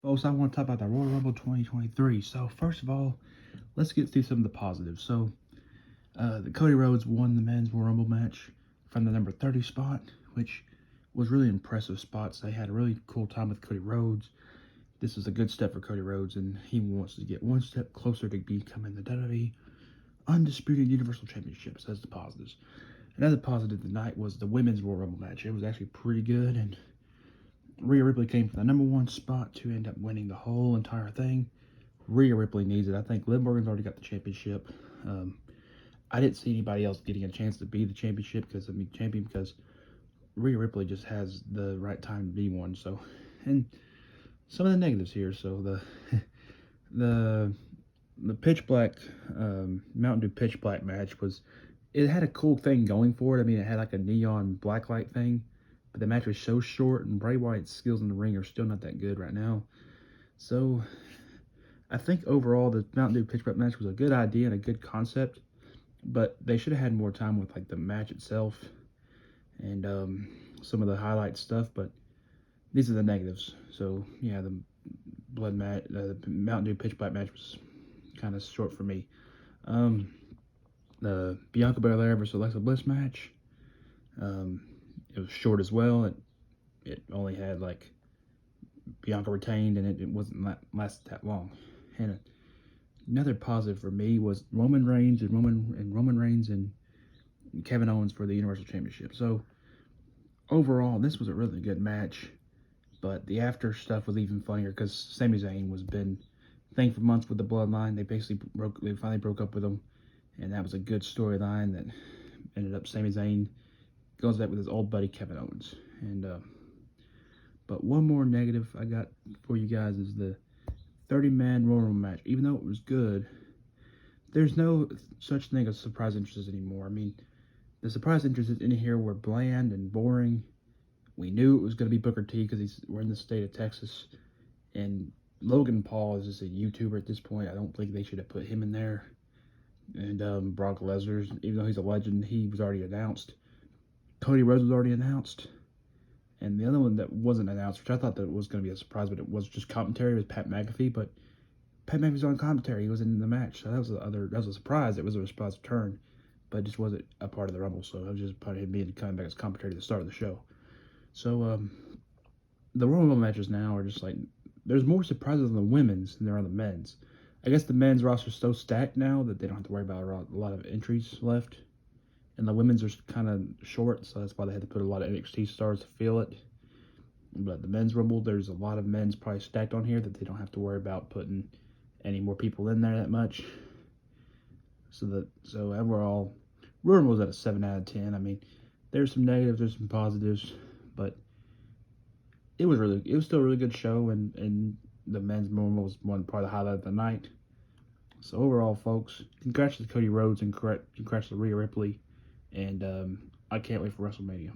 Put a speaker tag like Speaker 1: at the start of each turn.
Speaker 1: Folks, I want to talk about the Royal Rumble 2023. So, first of all, let's get through some of the positives. So, the Cody Rhodes won the men's Royal Rumble match from the number 30 spot, which was really impressive spots. They had a really cool time with Cody Rhodes. This is a good step for Cody Rhodes, and he wants to get one step closer to becoming the WWE Undisputed Universal Championship. So that's the positives. Another positive tonight was the women's Royal Rumble match. It was actually pretty good, and Rhea Ripley came from the number one spot to end up winning the whole entire thing. Rhea Ripley needs it. I think Liv Morgan's already got the championship. I didn't see anybody else getting a chance to be the championship because Rhea Ripley just has the right time to be one. So, and some of the negatives here. So the Pitch Black Mountain Dew Pitch Black match it had a cool thing going for it. I mean, it had like a neon black light thing. But the match was so short, and Bray Wyatt's skills in the ring are still not that good right now. So, I think overall the Mountain Dew Pitch Black match was a good idea and a good concept, but they should have had more time with like the match itself and some of the highlight stuff. But these are the negatives. So yeah, the Mountain Dew Pitch Black match was kind of short for me. The Bianca Belair versus Alexa Bliss match. It was short as well. It only had like Bianca retained, and it wasn't lasted that long. And another positive for me was Roman Reigns and Kevin Owens for the Universal Championship. So overall, this was a really good match. But the after stuff was even funnier because Sami Zayn was been thing for months with the Bloodline. They finally broke up with him, and that was a good storyline that ended up Sami Zayn goes back with his old buddy Kevin Owens. And but one more negative I got for you guys is the 30-man Royal Rumble match. Even though it was good, there's no such thing as surprise entrances anymore. I mean, the surprise entrances in here were bland and boring. We knew it was going to be Booker T because we're in the state of Texas, and Logan Paul is just a YouTuber at this point. I don't think they should have put him in there. And Brock Lesnar, even though he's a legend, he was already announced. Cody Rhodes was already announced. And the other one that wasn't announced, which I thought that was going to be a surprise, but it was just commentary, was Pat McAfee. But Pat McAfee's on commentary. He was in the match. So that was a surprise. It was a surprise turn, but it just wasn't a part of the Rumble. So it was just part of him being coming back as commentary at the start of the show. So the Royal Rumble matches now are just like, there's more surprises on the women's than there are on the men's. I guess the men's roster is so stacked now that they don't have to worry about a lot of entries left. And the women's are kind of short, so that's why they had to put a lot of NXT stars to fill it. But the men's Rumble, there's a lot of men's probably stacked on here that they don't have to worry about putting any more people in there that much. So overall, Royal Rumble was at a 7 out of 10. I mean, there's some negatives, there's some positives, but it was still a really good show, and the men's Rumble was probably the highlight of the night. So overall, folks, congrats to Cody Rhodes and congrats to Rhea Ripley. And I can't wait for WrestleMania.